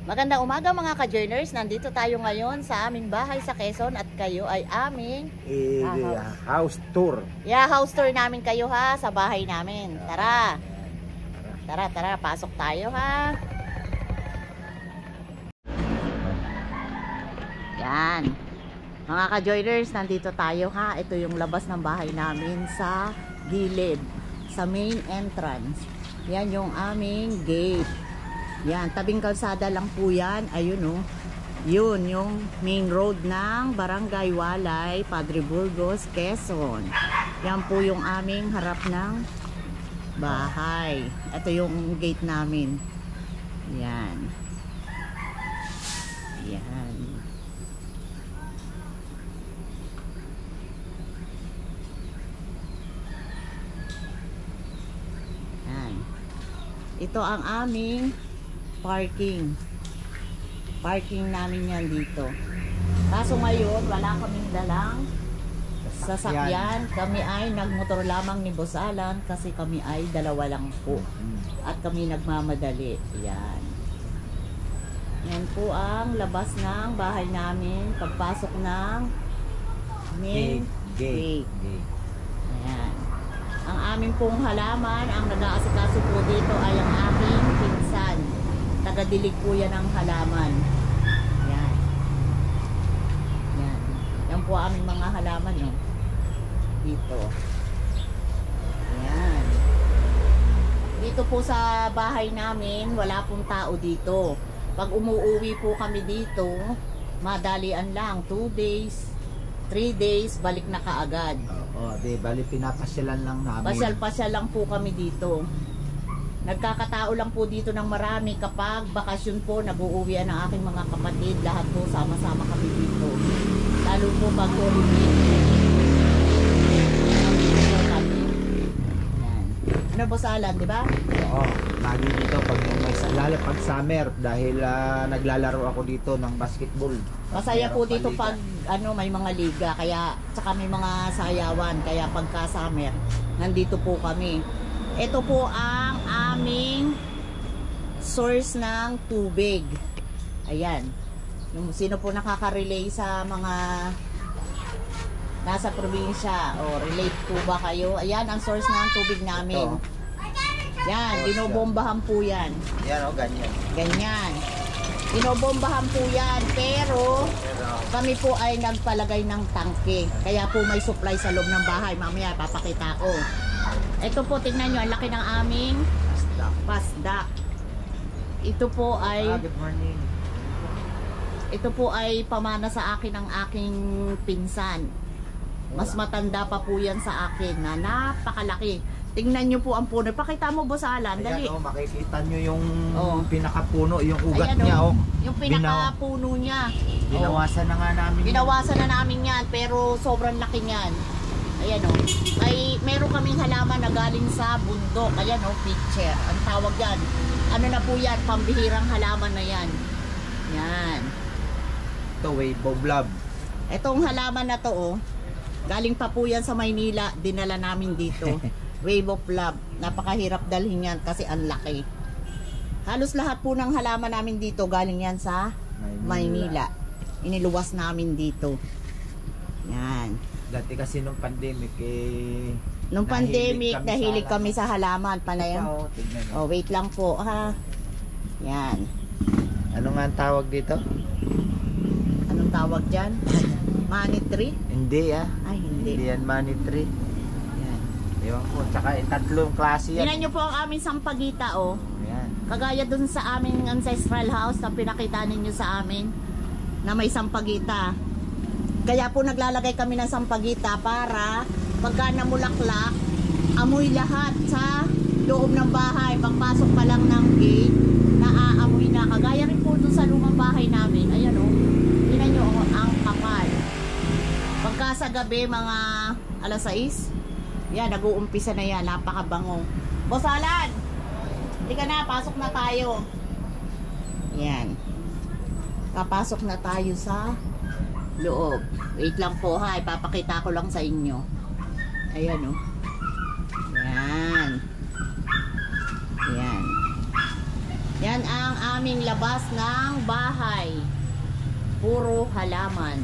Magandang umaga mga ka-journers. Nandito tayo ngayon sa aming bahay sa Quezon at kayo ay aming house tour. Yeah, house tour namin kayo ha sa bahay namin. Tara. Tara, pasok tayo ha. Yan. Mga ka-journers, nandito tayo ha. Ito yung labas ng bahay namin sa gilid, sa main entrance. Yan yung aming gate. Yan, tabing kalsada lang po yan. Ayun oh. Yun, yung main road ng Barangay Walay, Padre Burgos, Quezon. Yan po yung aming harap ng bahay. Ito yung gate namin. Yan. Yan. Yan. Ito ang aming parking namin yan dito. Kaso ngayon wala kaming dalang sasakyan. Kami ay nagmotor lamang ni Boss Alan kasi kami ay dalawa lang po at kami nagmamadali. Yan. Yan po ang labas ng bahay namin pagpasok ng main gate. Ayan. Ang amin pong halaman, ang nag-aasikaso po dito ay ang aking pinsan. Tagadilig po yan ang halaman. Yan. Yan. Yan po aming mga halaman, no? Dito. Yan. Dito po sa bahay namin, wala pong tao dito. Pag umuwi po kami dito, madalian lang. 2 days, 3 days, balik na kaagad. Oo, di bali pinapasyalan lang namin. Pasyal-pasyal lang po kami dito. Nagkakatao lang po dito ng marami kapag bakasyon po, nag-uuwian ng aking mga kapatid. Lahat po sama-sama kami dito. Lalo po pag holiday. Yan. Ano Boss Alan, di ba? Oo, lagi dito pag lalo pag summer dahil naglalaro ako dito ng basketball. Masaya po dito pag may mga liga, kaya saka may mga sayawan, kaya pagka summer nandito po kami. Ito po ang aming source ng tubig. Ayan. Sino po nakaka-relay sa mga nasa probinsya o relate po ba kayo? Ayan ang source ng tubig namin. Yan, binobombahan po yan. Yan o, ganyan. Ganyan. Binobombahan po yan, pero kami po ay nagpalagay ng tangke. Kaya po may supply sa loob ng bahay. Mamaya papakita ko. Ito po, tingnan nyo, ang laki ng aming pasdak. Ito po ay good morning. Ito po ay pamana sa akin ng aking pinsan. Mas matanda pa po yan sa akin na napakalaki. Tingnan nyo po ang puno. Pakita mo Boss Alan, dali. Ayan, makikita nyo yung pinakapuno, yung ugat niya. Yung pinakapuno niya. Binawasan na nga namin. Binawasan na namin yan, pero sobrang laki niyan. Ayan o. Meron kaming halaman na galing sa bundok. Ayan o, pitcher. Ang tawag yan. Ano na po yan? Pambihirang halaman na yan. Yan. Ito, wave of love. Itong halaman na to galing pa po yan sa Maynila. Dinala namin dito. Wave of love. Napakahirap dalhin yan kasi ang laki. Halos lahat po ng halaman namin dito galing yan sa Maynila. Iniluwas namin dito. Yan. Dati kasi nung pandemic nahilig kami sa halaman. Panay. Oh, wait lang po ha. Yan. Ano nga ang tawag dito? Anong tawag dyan? Money tree? Hindi Ay, hindi. Hindi yan money tree. Yan. Ewan ko. Tsaka tatlong klase yan. Tingnan nyo po ang aming sampagita Yan. Kagaya dun sa aming ancestral house na pinakita ninyo sa amin na may sampagita. Kaya po naglalagay kami ng sampagita para pagka namulaklak, amoy lahat sa loob ng bahay. Pagpasok pa lang ng gate, naaamoy na. Kagaya rin po dun sa lumang bahay namin. Ayan tingnan nyo ang kapal. Pagka sa gabi, mga alas 6, yan, nag-uumpisa na yan. Napakabango. Boss Alan, hindi ka na, pasok na tayo. Yan. Papasok na tayo sa loob. Wait lang po ha, ipapakita ko lang sa inyo. Ayan Yan. Yan. Yan ang aming labas ng bahay. Puro halaman.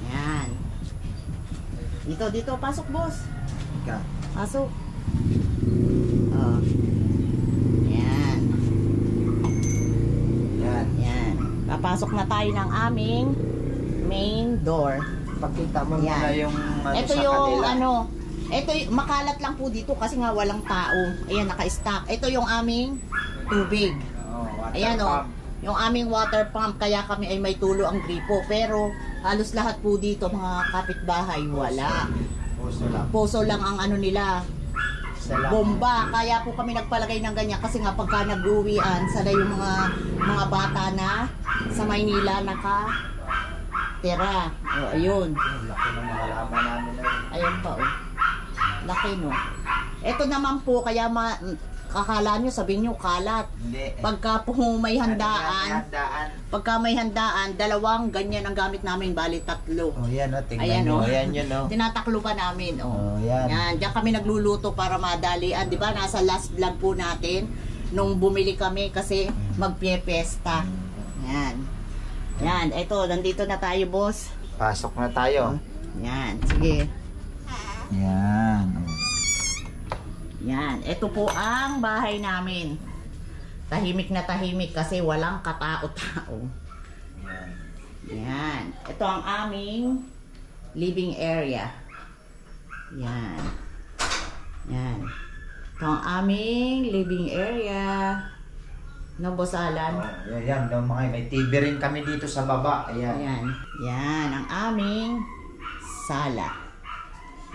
Yan. Dito, pasok boss. Ika. Pasok. Oh. Yan. Yan. Yan. Papasok na tayo ng aming main door. Pakita mo Yan. muna yung ano Ito sa yung kanila. ano, ito makalat lang po dito kasi nga walang tao. Ayan, naka-stack. Ito yung aming tubig. Water Ayan o, pump. yung aming water pump, kaya kami ay may tulo ang gripo. Pero halos lahat po dito mga kapitbahay, wala. Puso lang. Poso lang ang ano nila, Isa lang. bomba. Kaya po kami nagpalagay ng ganyan kasi nga pagka nag-uwian, sana yung mga bata na sa Maynila nakatira. O, ayun. Ang laki ng mga laban namin na yun. Ayun pa oh. Laki no. Ito naman po, kaya kakala nyo, sabihin nyo kalat. Hindi. Pagka po may handaan, Handaan. pagka may handaan, dalawang ganyan ang gamit namin, bali 3. Oh, yan o. Tingnan Ayan, nyo. oh. Ayan yun o. Tinataklo pa namin, oh. Oh, yan. Yan, diyan kami nagluluto para madalian, di ba? Nasa last vlog po natin nung bumili kami kasi magpiepesta. Yan. Yan, eto, nandito na tayo, boss. Pasok na tayo. Yan, sige. Yan. Yan, ito po ang bahay namin. Tahimik na tahimik kasi walang katao-tao. Yan. Ito ang aming living area. Yan. Yan. Ito ang aming living area. No, Boss Alan? Oh, yan. May TV rin kami dito sa baba. Ayan. Yan. Yan ang aming sala.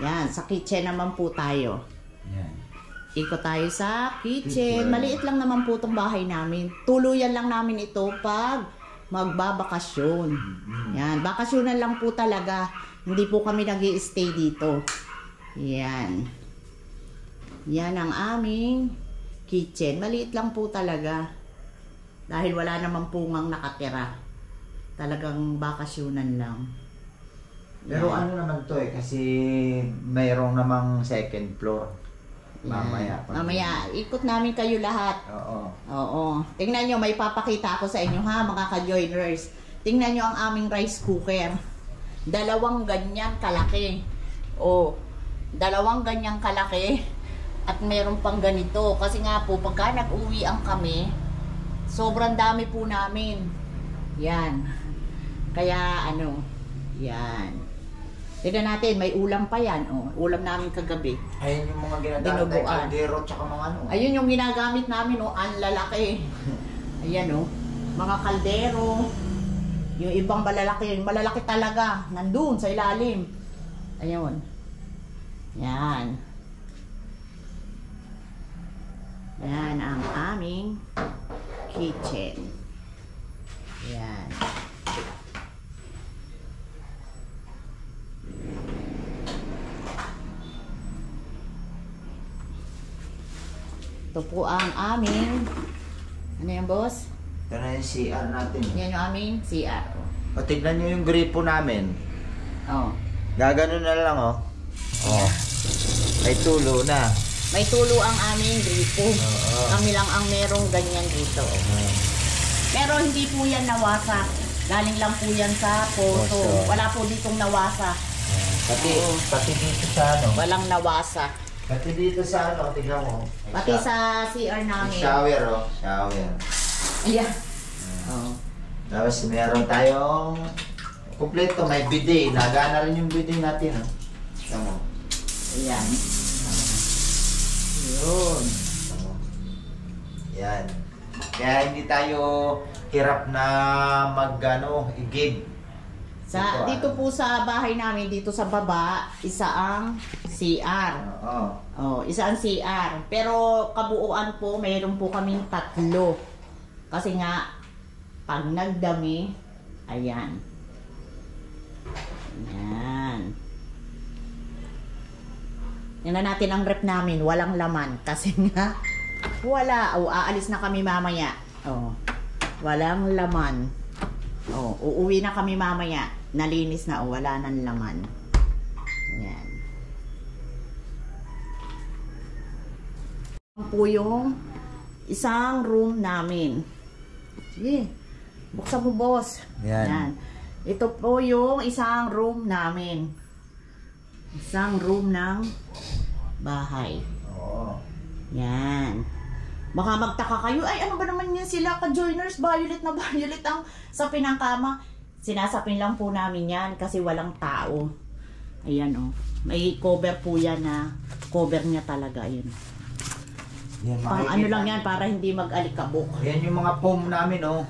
Yan. Sa kitchen naman po tayo. Yan. Ikot tayo sa kitchen. Maliit lang naman po itong bahay namin. Tuluyan lang namin ito pag magbabakasyon. Yan. Bakasyonan lang po talaga. Hindi po kami nag-i-stay dito. Yan. Yan ang aming kitchen. Maliit lang po talaga. Dahil wala naman pungang nakatira. Talagang bakasyonan lang. Pero Yan. ano naman to kasi mayroong namang second floor. Mamaya. Yan. Mamaya, ikot namin kayo lahat. Oo. Oo. Tingnan nyo, may papakita ako sa inyo ha, mga ka-joiners. Tingnan nyo ang aming rice cooker. Dalawang ganyan kalaki. O, dalawang ganyang kalaki. At meron pang ganito. Kasi nga po, pagka nag-uwi ang kami, sobrang dami po namin. Yan. Kaya ano, yan. Tignan natin, may ulam pa yan. Oh, ulam namin kagabi. Ayun yung mga ginagamit na Dinuguan. kaldero tsaka mga ano. Ayun yung ginagamit namin, oh, ang lalaki. Ayan, oh. Mga kaldero. Yung ibang malalaki, malalaki talaga. Nandun sa ilalim. Ayun. Yan. Yan ang aming kitchen. Yan. Ito po ang aming, ano yan, boss? Ito na yung CR natin. Yan yung aming CR. O, tignan nyo yung gripo namin. Oh. Gagano na lang, oh. Oh. May tulo na. May tulo ang aming gripo. Oo. Kami lang ang merong ganyan dito. Pero hindi po yan nawasa. Galing lang po yan sa poso. Poso. Wala po ditong nawasa. Pati dito sa ano. Walang nawasa. Pati dito sa ano, tignan mo. May Pati sha- sa CR may namin. shower, oh. Shower. Ayan. Oh. Tapos meron tayong kumpleto, may bidet. Nagana rin yung bidet natin, oh. Tignan mo. Ayan. Yun. Yan. Kaya hindi tayo hirap na i-give. Dito po sa bahay namin, dito sa baba, isa ang CR. Oo. Oh, isa ang CR. Pero kabuuan po, mayroon po kaming 3. Kasi nga, pag nagdami, ayan. Ayan. Tingnan natin ang rep namin, walang laman. Kasi nga, wala. O, aalis na kami mamaya. Oh, walang laman. Oh, uuwi na kami mamaya. Nalinis na, oh, wala nang laman. Ayan. Po yung isang room namin. Sige. Buksan mo, boss. Yan. Ito po yung isang room namin. Isang room ng bahay. Oo. Yan. Baka magtaka kayo, ay ano ba naman yan sila ka-joiners, violet na violet ang sapin ng kama. Sinasapin lang po namin yan kasi walang tao. Ayan o. May cover po yan na cover niya talaga. Ayan. Yan, Pang ano lang yan para hindi mag-alikabok. Yan yung mga foam namin, oh.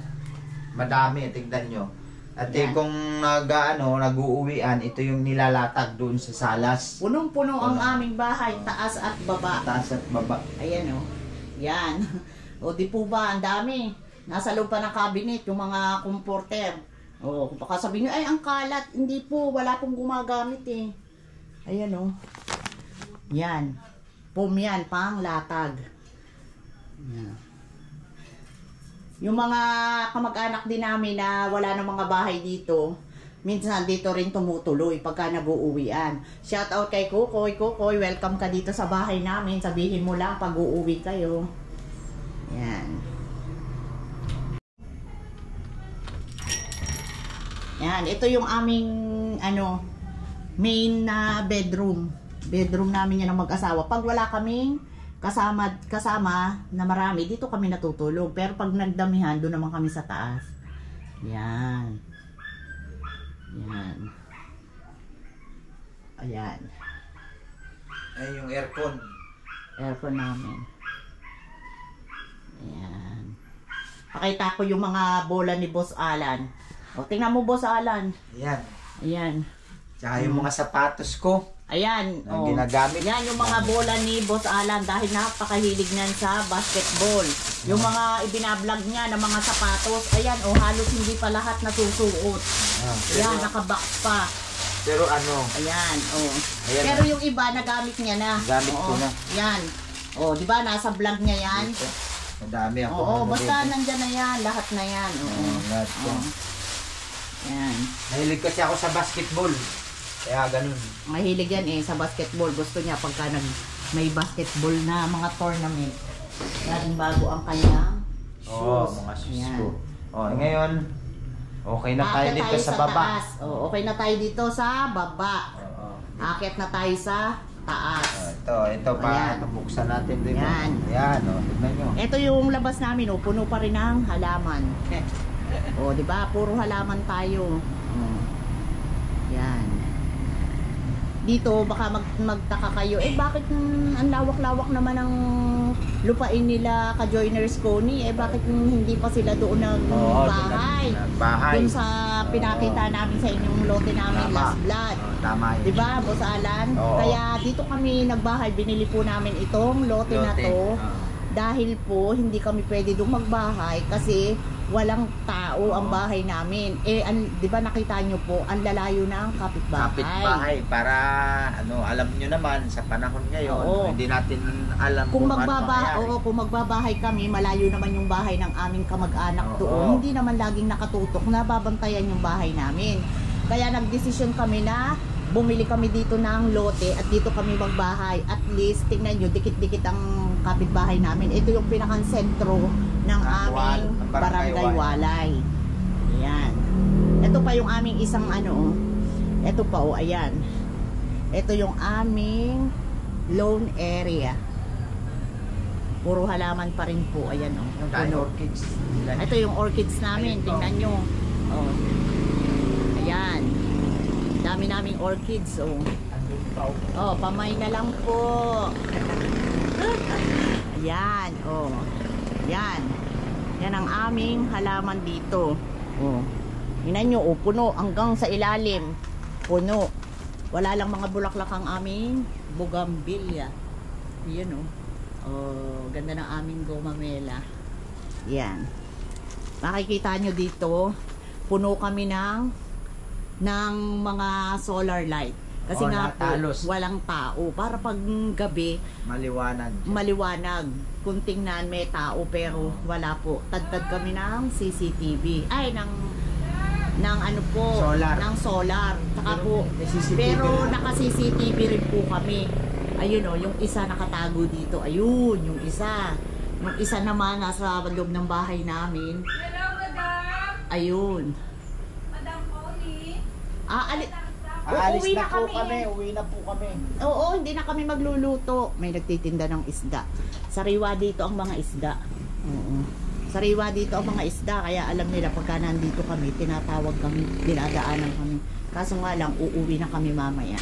Madami, tignan nyo. At Yan. kung nag-uuwian, ito yung nilalatag doon sa salas. Punong-puno ang aming bahay, taas at baba. Taas at baba. Ayan o. Yan. O di po ba, ang dami. Nasa loob pa ng cabinet, yung mga comforter. O, baka sabihin nyo, ay ang kalat. Hindi po, wala pong gumagamit eh. Ayan o. Yan. Foam yan, pang latag. Yan. Yung mga kamag-anak din namin na wala ng mga bahay dito, minsan dito rin tumutuloy pagka nag-uuwian. Shout out kay Kukoy. Kukoy, welcome ka dito sa bahay namin. Sabihin mo lang pag uuwi kayo. Yan. Yan, ito yung aming main na bedroom. Bedroom namin yan ng mag-asawa. Pag wala kaming kasama na marami, dito kami natutulog. Pero pag nagdamihan, doon naman kami sa taas. Yan. Yan. Ayan. Ay, yung aircon. Aircon namin. Ayan. Pakita ko yung mga bola ni Boss Alan. O, tingnan mo, Boss Alan. Ayan. Ayan. Tsaka yung mga sapatos ko. Ayan. Na ginagamit. Yan yung mga bola ni Boss Alan dahil napakahilig niyan sa basketball. Yung mga ibinablog niya ng mga sapatos, ayan, halos hindi pa lahat nasusuot. Ayan, nakabox pa. Pero ano? Ayan, Ayan, pero yung iba, nagamit niya na. Gamit ko na. Yan. Di ba, nasa vlog niya yan? Dito. Madami ako. Basta nandyan na yan, lahat na yan. Lahat ko. Yan. Mahilig kasi ako sa basketball. Kaya ganun. Mahilig yan sa basketball. Gusto niya pagka may basketball na mga tournament. Laging bago ang kanyang shoes. Mga shoes Yan. ko. Ngayon, okay na tayo dito sa baba. Taas. Okay na tayo dito sa baba. Akit na tayo sa taas. Ito pa. Ayan. Buksan natin din. Yan. Ayan, tignan nyo. Ito yung labas namin, puno pa rin ng halaman. Di ba? Puro halaman tayo. Yan. Dito baka magtaka kayo, bakit ang lawak-lawak naman ang lupain nila ka-joiners Coney, bakit hindi pa sila doon ng bahay? Doon sa pinakita namin sa inyong lote namin, Last Blood. Tama yun. Diba, Boss Alan? Oo. Kaya dito kami nagbahay, binili po namin itong lote na to. Dahil po, hindi kami pwede doon magbahay kasi walang tao ang bahay namin. Di ba nakita nyo po, ang lalayo na ang kapitbahay. Kapitbahay, para alam nyo naman sa panahon ngayon, hindi natin alam kung magbabahay kami, malayo naman yung bahay ng aming kamag-anak doon. Hindi naman laging nakatutok na babantayan yung bahay namin. Kaya nagdesisyon kami na bumili kami dito ng lote at dito kami magbahay. At least, tingnan nyo, dikit-dikit ang kapitbahay namin. Ito yung pinakang sentro ng aming Barangay Walay. Ayan. Ito pa yung aming isang ito pa ayan. Ito yung aming loan area. Puro halaman pa rin po. Ayan orchids. Ito yung orchids namin. Tingnan nyo. Ayan. Dami naming orchids. Pamay na lang po. Ayan. Yan. Yan ang aming halaman dito. Tingnan nyo, puno hanggang sa ilalim. Puno. Wala lang mga bulaklak ang aming bougainvillea. Yan ganda ng aming gomamela. Yan. Makikita nyo dito, puno kami ng mga solar light. Kasi nga po, walang tao. Para pag gabi, maliwanag. Kung tingnan may tao pero wala po. Tad-tad kami ng CCTV. Ng solar. Saka po, pero naka-CCTV rin po kami. Ayun yung isa nakatago dito. Ayun, yung isa. Yung isa naman nasa loob ng bahay namin. Ayun. Madam Oli. Aalis Uuwi na po kami. kami. Uwi na po kami. Oo, hindi na kami magluluto. May nagtitinda ng isda. Sariwa dito ang mga isda. Oo. Sariwa dito ang mga isda. Kaya alam nila pagka nandito kami, tinatawag kami, dinadaanan kami. Kaso nga lang, uuwi na kami mamaya.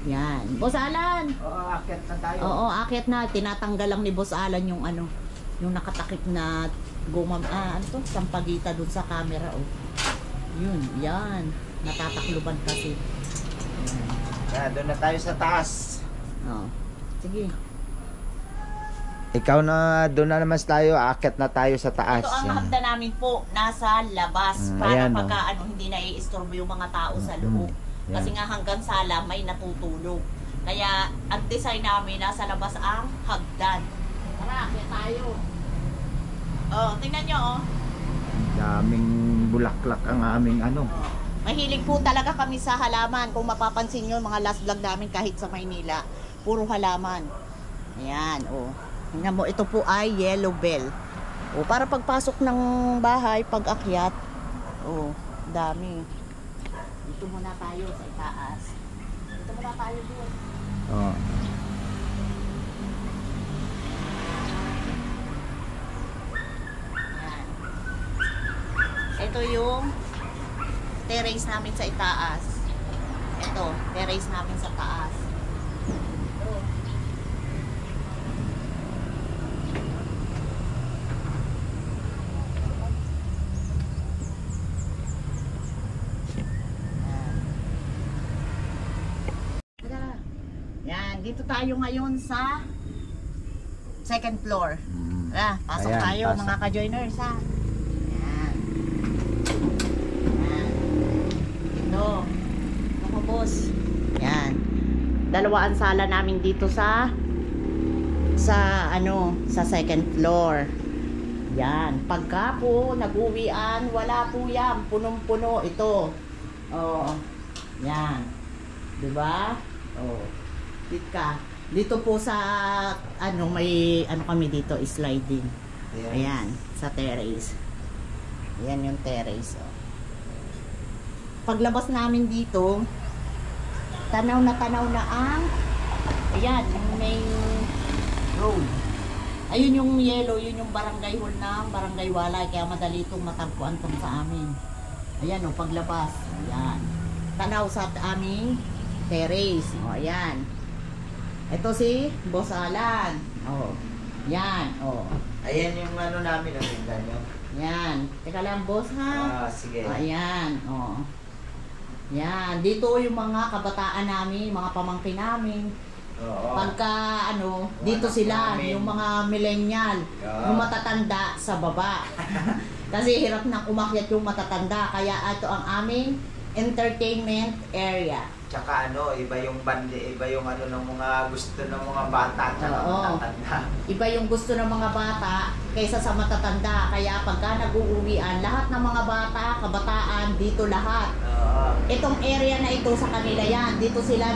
Yan. Boss Alan! Oo, akyat na tayo. Oo, akyat na. Tinatanggal lang ni Boss Alan yung ano, yung nakatakip na ano to, sampagita dun sa camera. Oh. Yun, yan. Natatakluban kasi. Yan, doon na tayo sa taas. Oh. Sige. Ikaw na, doon na naman tayo. Akyat na tayo sa taas. Ito ang Yan. hagdan namin po, nasa labas. Para ayan, pagka ano, hindi naiistorbo yung mga tao sa loob. Yan. Kasi nga hanggang sala may natutulog. Kaya ang design namin, nasa labas ang hagdan. Tara, kaya tayo. Oh, tingnan nyo oh. Daming bulaklak ang aming ano. Mahilig po talaga kami sa halaman. Kung mapapansin nyo, mga last vlog namin kahit sa Maynila, puro halaman. Ayan, oh. Tingnan mo, ito po ay yellow bell. Oh, para pagpasok ng bahay, pag-akyat. Oh, dami. Dito muna tayo sa itaas. Dito muna tayo doon. Oh. Ayan. Ito yung terrace namin sa itaas. Ito, terrace namin sa taas. Ito. Yan, dito tayo ngayon sa second floor. Pasok Ayan, tayo pasok. mga ka-joiners ha. Yan. Yan. Ito. Ako boss. Yan. Dalawa ang sala namin dito sa second floor. Yan. Pagka po nag-uwian, wala po yan. Punong-puno ito. Oh. Yan. Diba? Oh. Dito po sa may kami dito, sliding. Ayan, sa terrace. Ayan yung terrace. Oh. Paglabas namin dito, tanaw na ang ayan, yung main road. Ayun yung yellow, yun yung barangay hall ng Barangay Walay, kaya madali itong matagpuan tong sa amin. Ayan o, paglabas. Ayan. Tanaw sa aming terrace. O, ayan. Ito si Boss Alan. Oh. Yan. Oh. Ayan yung ano namin, ang tingnan nyo. Yan. Teka lang, boss ha. Sige. Ayan. Oh. Yan. Dito yung mga kabataan namin, mga pamangkin namin. Oo. Pagka dito sila, namin. yung mga millennial, yung matatanda sa baba. Kasi hirap nang umakyat yung matatanda. Kaya ito ang aming entertainment area. Tsaka iba yung bandi, iba yung ng mga gusto ng mga bata tsaka matatanda. Iba yung gusto ng mga bata kaysa sa matatanda. Kaya pagka nag-uuwian, lahat ng mga bata, kabataan, dito lahat. Itong area na ito sa kanila yan. Dito sila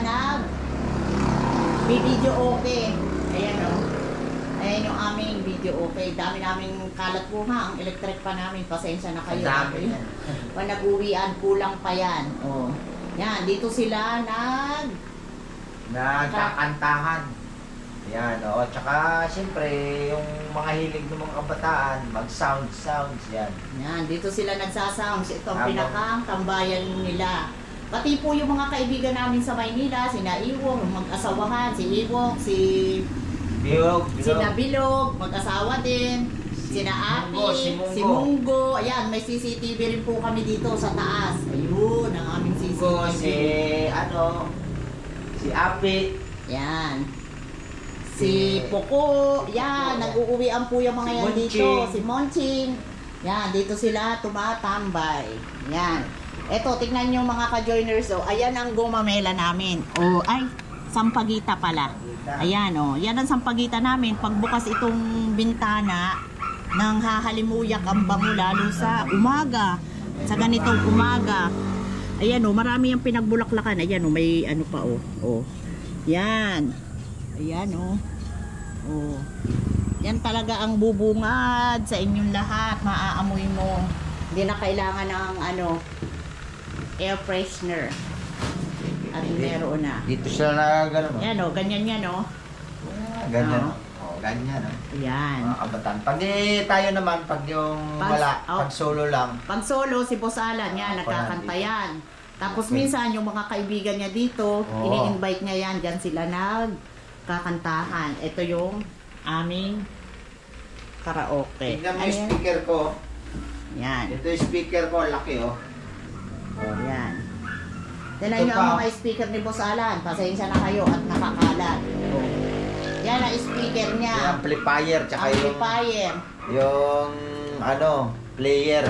video okay. Ayan o. Ayan yung aming video okay. Dami naming kalat po ha. Ang electric pa namin. Pasensya na kayo. Dami yan. Pag nag-uwian, kulang pa yan. O. Yan, dito sila nagkakantahan. Yan, tsaka siyempre yung mga hilig ng mga kabataan, mag-sounds yan. Yan, dito sila nagsasounds. Ito ang Tama. pinakang tambayan nila. Pati po yung mga kaibigan namin sa Maynila, sina Iwong, yung mag-asawahan, si Iwong, Bilog. sina Bilog, mag-asawa din, sina Api, si Munggo. Ayan, may CCTV rin po kami dito sa taas. Ayun, ang aming CCTV. Si Api. Yan. Si Poco, yan, nag-uuwian po yung mga Si yan Monching. dito. Si Monching. Yan, dito sila tumatambay. Yan. Eto, tignan nyo mga ka-joiners. Oh. Ayan ang gumamela namin. Oh, ay, sampagita pala. Ayan, oh. Yan ang sampagita namin. Pagbukas itong bintana, nang hahalimuyak ang bango lalo sa umaga. Sa ganitong umaga. Ayan, oh. Marami yung pinagbulaklakan. Ayan, oh. May ano pa, oh. Oh. Yan. Ayan, oh. Oh. Yan talaga ang bubungad sa inyong lahat. Maaamoy mo. Hindi na kailangan ng ano, air freshener. At meron na. Dito siya na gano'n. Yan o, ganyan yan o. Ganyan. Ganyan. Yan. Mga kabataan. Pag tayo naman, pag yung pag solo lang. Pag solo, si Boss Alan, yan, nagkakanta yan. Tapos minsan, yung mga kaibigan niya dito, ini-invite niya yan, dyan sila nagkakantahan. Ito yung aming karaoke. Tignan mo yung speaker ko. Yan. Ito yung speaker ko, laki oh. Yan. Tignan nyo ang mga speaker ni Boss Alan. Pasensya na kayo at nakakalat. Yan ang speaker niya. Yung amplifier, tsaka amplifier. yung ano, player.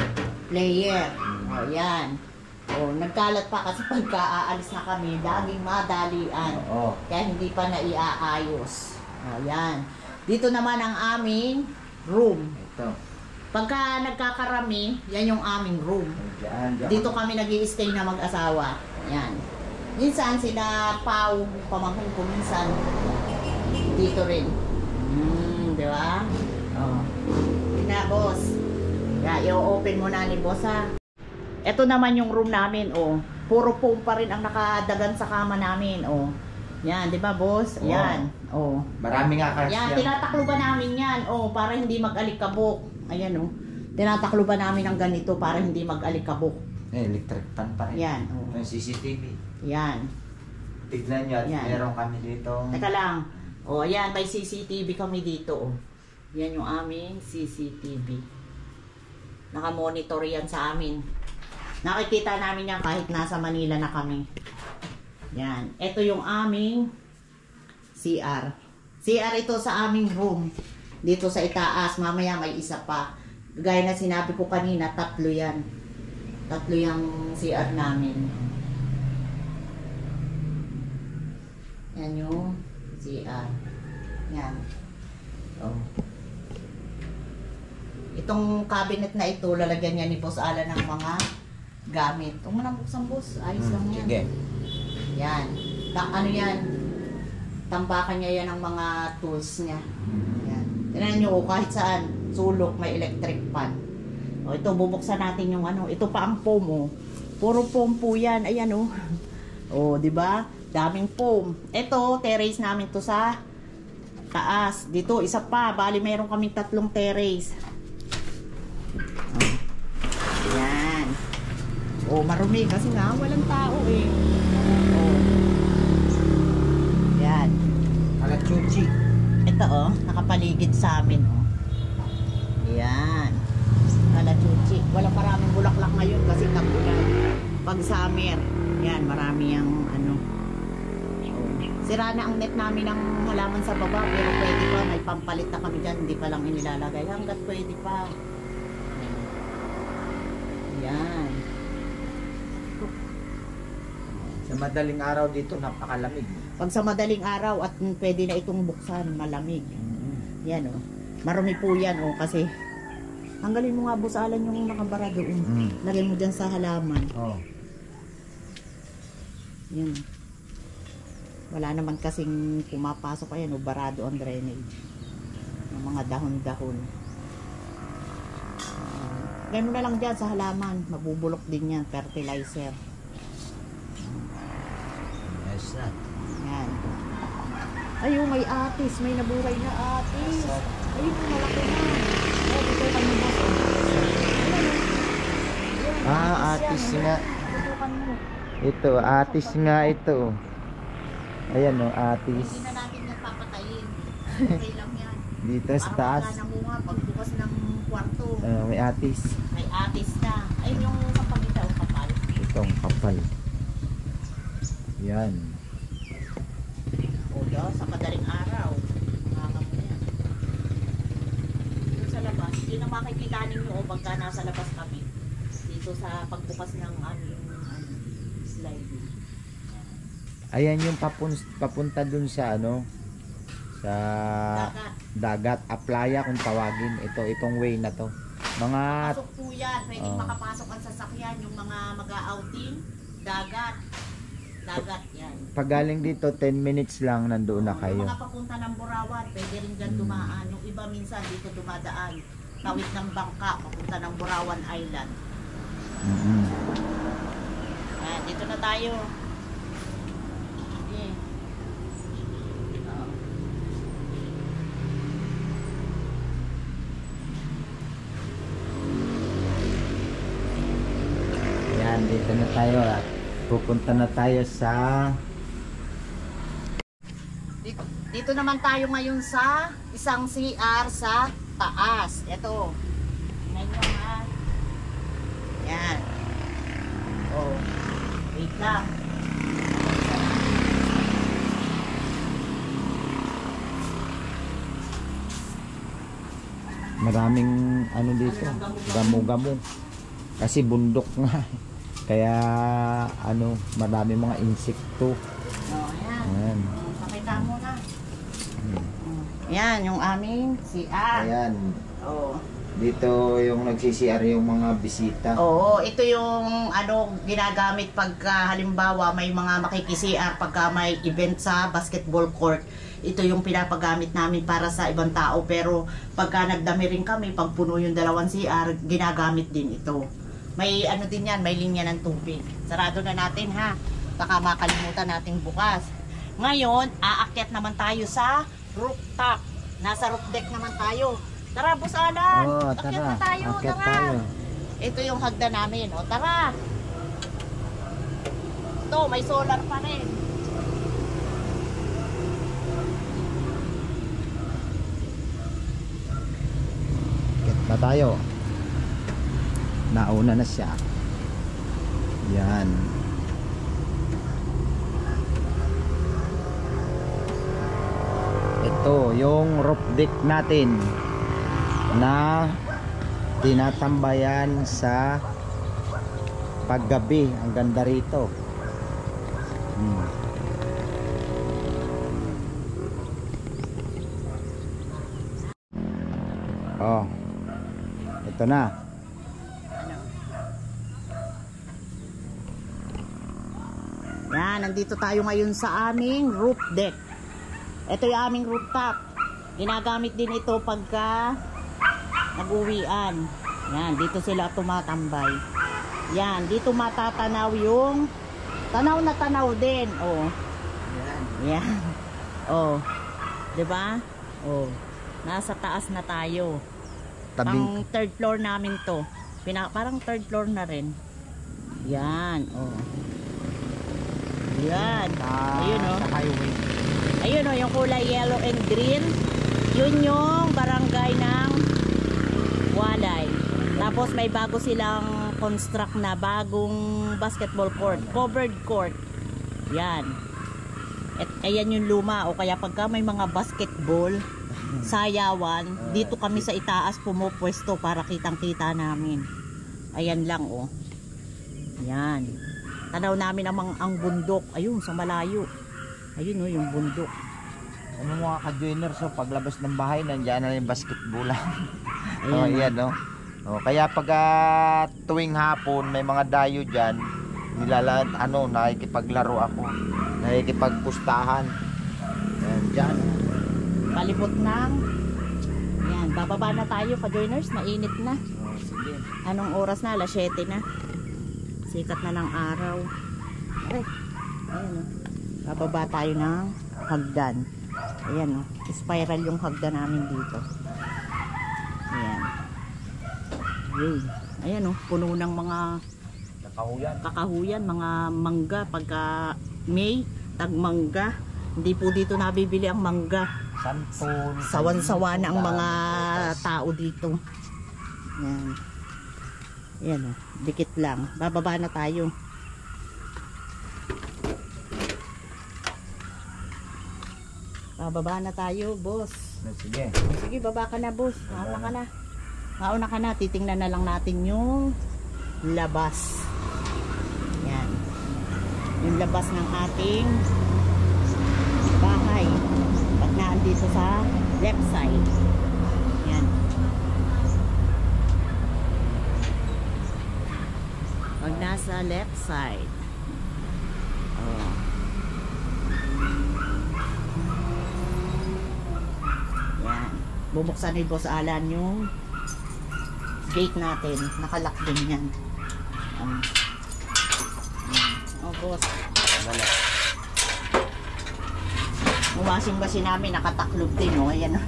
Player. O, yan. O, nagkalat pa kasi pagka aalis na kami, laging madalian. Kaya hindi pa naiaayos. O, yan. Dito naman ang aming room. Ito. Pagka nagkakarami, yan yung aming room. Diyan. Dito kami nag-i-stay na mag-asawa. Yan. Minsan sila Pau, pamangkin ko minsan. Dito rin. Di ba? Oh. Na, boss. I-open mo na ni boss ha. Ito naman yung room namin, oh. Puro foam pa rin ang nakadagan sa kama namin, oh. Yan, di ba, boss? Yan, oh. Marami nga kasi. Yan, tinatakluban namin yan, oh, para hindi mag-alikabok. Ayan, oh. Tinatakluban namin ng ganito para hindi mag-alikabok. Electric fan pa rin. Yan, oh. Yung CCTV. Yan. Tignan nyo at Yan. meron kami dito. Teka lang. Oh, ayan, may CCTV kami dito, oh. Yan yung aming CCTV. Naka-monitor yan sa amin. Nakikita namin yan kahit nasa Manila na kami. Yan. Ito yung aming CR. CR ito sa aming room. Dito sa itaas. Mamaya may isa pa. Gaya na sinabi ko kanina, 3 yan. 3 yung CR namin. Yan yung CR. Yan. Oh. Itong cabinet na ito, lalagyan niya ni Boss Alan ng mga gamit. Huwag mo nang buksan, boss. Ayos lang yan. Sige. Yan. Ano yan? Tambakan niya yan ng mga tools niya. Yan. Tignan nyo, kahit saan, sulok, may electric fan. O, ito, bubuksan natin yung ano. Ito pa ang foam, oh. Puro foam po yan. Ayan, oh. O, di ba? Daming foam. Ito, terrace namin to sa taas. Dito, isa pa. Bali, mayroon kaming 3 terrace. Yan. Oh, marumi kasi nga walang tao eh. Oh. Yan. Kalachuchi. Ito oh, nakapaligid sa amin oh. Yan. Kalachuchi. Walang maraming bulaklak ngayon kasi tag-ulan. Pag summer, yan, marami ang ano. Oh. Sira na ang net namin ng halaman sa baba pero pwede pa, may pampalit na kami dyan, hindi pa lang inilalagay. Hanggat pwede pa. Yan. Sa madaling araw dito, napakalamig. Pag sa madaling araw at pwede na itong buksan, malamig. Yan oh. Marumi po yan oh kasi tanggalin mo nga, Boss Alan, yung nakabara doon. Lagay mo dyan sa halaman. Oh. Yan. Wala naman kasing pumapasok. Ayan oh, barado ang drainage. Yung mga dahon-dahon. Ganun na lang dyan sa halaman. Mabubulok din yan. Fertilizer. Yes na. Yan. Ayun, may atis. May nabuhay na atis. Ayun, malaki na. Oh, dito kami boss. Atis nga. Tutukan mo. Ito, atis nga ito. Ayan o, atis. Hindi na natin yan papatayin. Okay lang yan. Dito sa taas. Para namunga pagbukas ng kwarto. May atis. May atis na. Ayun yung kapagita o kapal. Itong kapal. Yan. O yun, sa madaling araw. Nakakamo yan. Dito sa labas, hindi na makikita ninyo o pagka nasa labas kami. Dito sa pagbukas ng sliding. Ayan yung papunta dun sa ano, sa dagat, aplaya kung tawagin. Itong way na to. Mga Pasok po yan. Pwedeng makapasok ang sasakyan. Yung mga mag-outing, dagat. Dagat yan. pag galing dito 10 minutes lang nandoon na kayo. Yung mga papunta ng Burawan, pwede rin dyan dumaan. Yung iba minsan dito dumadaan. Tawid ng bangka, papunta ng Burawan Island. Dito na tayo. Okay. Yan, dito na tayo at pupunta na tayo sa Dito naman tayo ngayon sa isang CR sa taas. Ito. Tingnan nyo ha. Yan. Oh. Wait lang. maraming ano dito, gamo-gamo. Kasi bundok nga. Kaya ano, marami mga insekto. Oh, ayan. Ayan. Pakita mo na. Yan, yung aming CR. Ayan. Oh. Dito yung nagsi-CR yung mga bisita. Oo, ito yung ano ginagamit pagka halimbawa may mga makikisiar pagka may event sa basketball court. Ito yung pinapagamit namin para sa ibang tao, pero pagka nagdami rin kami, pag puno yung dalawang CR, ginagamit din ito. May ano din yan, may linya ng tubig. Sarado na natin ha. Baka makalimutan nating bukas. Ngayon, aakyat naman tayo sa rooftop. Nasa roof deck naman tayo. Tara, Boss Alan. Oh, Akyat tara. na tayo. Akyat Tara. tayo. Ito yung hagdan namin. O, tara. Ito, may solar pa rin. Akyat na tayo. Nauna na siya. Yan. Ito yung roof deck natin na tinatambayan sa paggabi. Ang ganda rito. Oh, ito na. Yan, nandito tayo ngayon sa aming roof deck. Ito yung aming rooftop. Ginagamit din ito pagka nag-uwian. Yan, dito sila tumatambay. Yan, dito matatanaw yung tanaw na tanaw din. Oh. Yan. Oh. 'Di ba? Oh. Nasa taas na tayo. Pang third floor namin 'to. Parang third floor na rin. Yan, oh. Yan. Ayun oh. Sa highway. Ayun oh, yung kulay yellow and green. Yun yung barangay ng Walay. Tapos may bago silang construct na bagong basketball court, covered court. Yan. At ayan yung luma, o kaya pagka may mga basketball, sayawan, dito kami sa itaas pumupwesto para kitang-kita namin. Ayan lang oh. Yan. Tanaw namin ang bundok. Ayun, sa malayo. Ayun oh, yung bundok. Ano mga ka-joiner, so paglabas ng bahay nandiyan na yung basketball. Ayan. Oh, ayan no. Oh, kaya pag tuwing hapon may mga dayo diyan, nakikipaglaro ako. Nakikipagpustahan. Ayan diyan. Palibot ng yan, bababa na tayo ka-joiners, mainit na. Oh, sige. Anong oras na? Alas 7 na. Sikat na ng araw. Ay, ayan o. Bababa tayo ng hagdan. Ayan o. Spiral yung hagdan namin dito. Ayan. Yun. Ayan o. Puno ng mga kakahuyan, mga mangga. Pagka May, tagmangga. Hindi po dito nabibili ang mangga. Santol. Sawan-sawa na ang mga tao dito. Ayan. Ayan o. Dikit lang. Bababa na tayo. Bababa na tayo, boss. Sige. Sige, baba ka na, boss. Mauna ka na. Mauna ka na. Titingnan na lang natin yung labas. Yan. Yung labas ng ating bahay. Pag naandito sa left side. Yan. Pag nasa left side. Oh. Yan. Bubuksan ni Boss Alan yung gate natin. Nakalock din yan. Oh, boss. Wala. Yung washing machine namin nakataklob din, oh. Ayan, oh.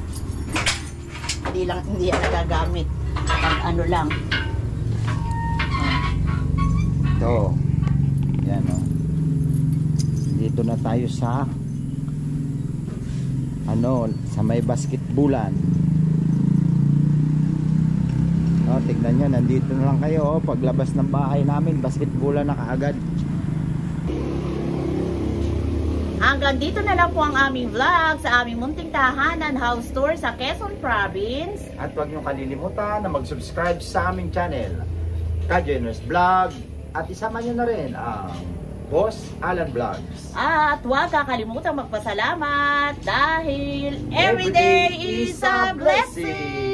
Hindi yan nagagamit. Pag ano lang. Ito. Yan, oh. Dito na tayo sa sa may basketbulan. No, tignan nyo, nandito na lang kayo, oh. Paglabas ng bahay namin, basketbulan na kaagad. Hanggang dito na lang po ang aming vlog sa aming munting tahanan house tour sa Quezon Province. At huwag nyo kalilimutan na mag-subscribe sa aming channel, Ka-Generous Vlog, at isama nyo na rin ang Boss Alan Vlogs. At huwag kakalimutan magpasalamat dahil every day is a blessing!